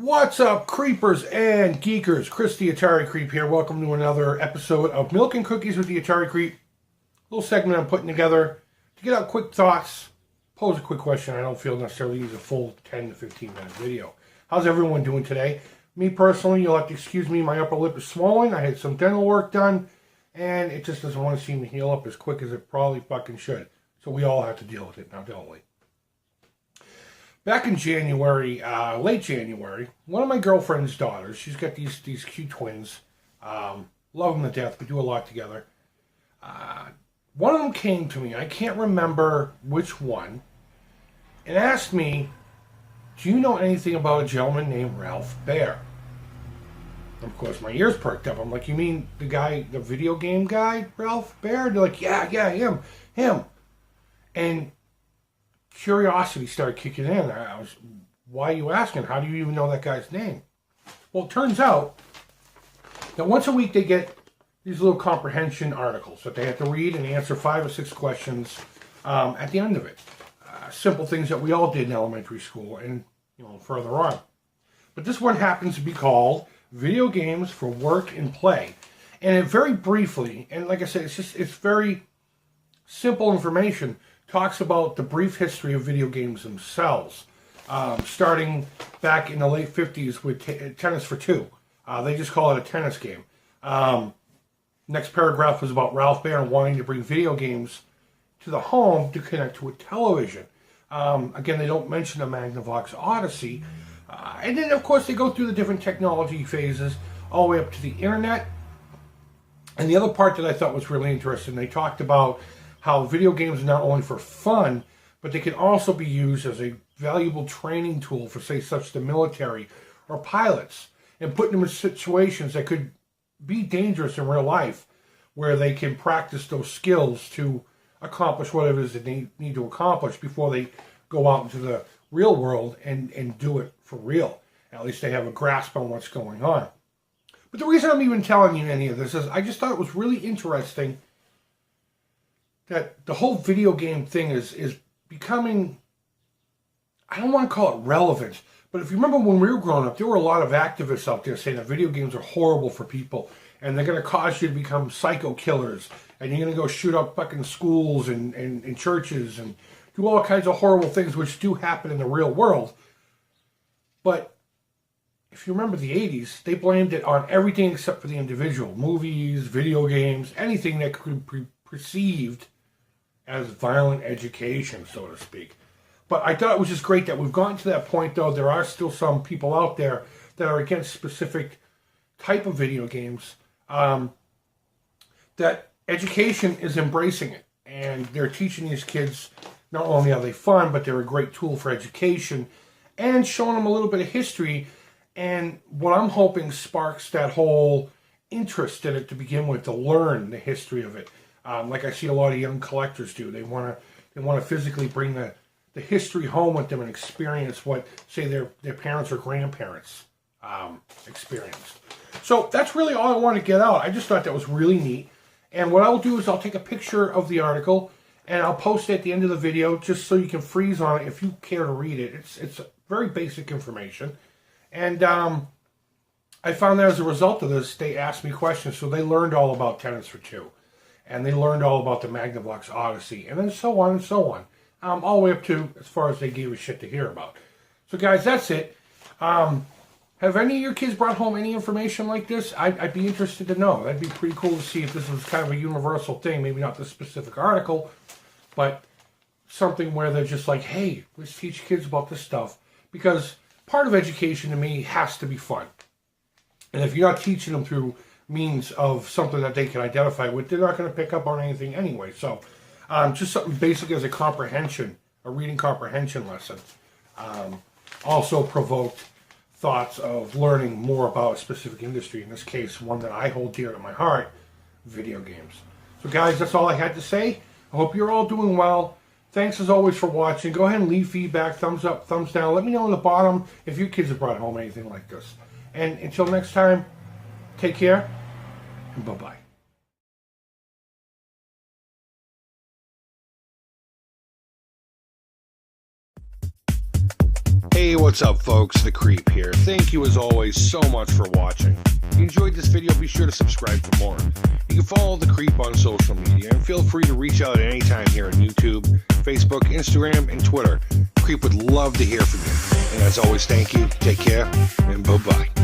What's up, creepers and geekers? Chris the Atari Creep here. Welcome to another episode of Milk and Cookies with the Atari Creep. Little segment I'm putting together to get out quick thoughts, pose a quick question. I don't feel necessarily needs a full 10 to 15 minute video. How's everyone doing today? Me personally, you'll have to excuse me, my upper lip is swollen. I had some dental work done, and it just doesn't want to seem to heal up as quick as it probably fucking should. So we all have to deal with it now, don't we? Back in January, late January, one of my girlfriend's daughters, she's got these cute twins, love them to death, we do a lot together. One of them came to me, I can't remember which one, and asked me, do you know anything about a gentleman named Ralph Baer? Of course, my ears perked up. I'm like, you mean the guy, the video game guy, Ralph Baer? They're like, yeah, him. And curiosity started kicking in. Why are you asking? How do you even know that guy's name? Well, it turns out that once a week they get these little comprehension articles that they have to read and answer 5 or 6 questions at the end of it. Simple things that we all did in elementary school and further on. But this one happens to be called Video Games for Work and Play. And it very briefly, and like I said, it's very simple information, talks about the brief history of video games themselves, starting back in the late 50s with Tennis for Two. They just call it a tennis game. Next paragraph was about Ralph Baer wanting to bring video games to the home to connect to a television. Again, they don't mention the Magnavox Odyssey. And then, of course, they go through the different technology phases all the way up to the internet. And the other part that I thought was really interesting, they talked about how video games are not only for fun, but they can also be used as a valuable training tool for, say, such the military or pilots, and putting them in situations that could be dangerous in real life, where they can practice those skills to accomplish whatever it is that they need to accomplish before they go out into the real world and do it for real. At least they have a grasp on what's going on. But the reason I'm even telling you any of this is I just thought it was really interesting that the whole video game thing is becoming, I don't want to call it relevant, but if you remember when we were growing up, there were a lot of activists out there saying that video games are horrible for people, and they're going to cause you to become psycho killers, and you're going to go shoot up fucking schools and churches and do all kinds of horrible things which do happen in the real world. But if you remember the 80s, they blamed it on everything except for the individual. Movies, video games, anything that could be perceived as violent education, so to speak. But I thought it was just great that we've gotten to that point, though. There are still some people out there that are against specific type of video games, that education is embracing it. And they're teaching these kids, not only are they fun, but they're a great tool for education, and showing them a little bit of history. And what I'm hoping sparks that whole interest in it to begin with, to learn the history of it. Like I see a lot of young collectors do. They want to physically bring the history home with them and experience what, say, their parents or grandparents experienced. So that's really all I want to get out. I just thought that was really neat. And what I'll do is I'll take a picture of the article and I'll post it at the end of the video just so you can freeze on it if you care to read it. It's very basic information. And I found that as a result of this, they asked me questions. So they learned all about Tennis for Two. And they learned all about the Magnavox Odyssey. And then so on and so on. All the way up to as far as they gave a shit to hear about. So guys, that's it. Have any of your kids brought home any information like this? I'd be interested to know. That'd be pretty cool to see if this was kind of a universal thing. Maybe not this specific article, but something where they're just like, hey, let's teach kids about this stuff. Because part of education to me has to be fun. And if you're not teaching them through means of something that they can identify with, they're not going to pick up on anything anyway. So just something basic as a reading comprehension lesson. Also provoked thoughts of learning more about a specific industry, in this case, one that I hold dear to my heart, video games. So guys, that's all I had to say. I hope you're all doing well. Thanks as always for watching. Go ahead and leave feedback, thumbs up, thumbs down. Let me know in the bottom if your kids have brought home anything like this. And until next time, take care, and bye-bye. Hey, what's up, folks? The Creep here. Thank you, as always, so much for watching. If you enjoyed this video, be sure to subscribe for more. You can follow The Creep on social media, and feel free to reach out at any time here on YouTube, Facebook, Instagram, and Twitter. Creep would love to hear from you. And as always, thank you, take care, and bye-bye.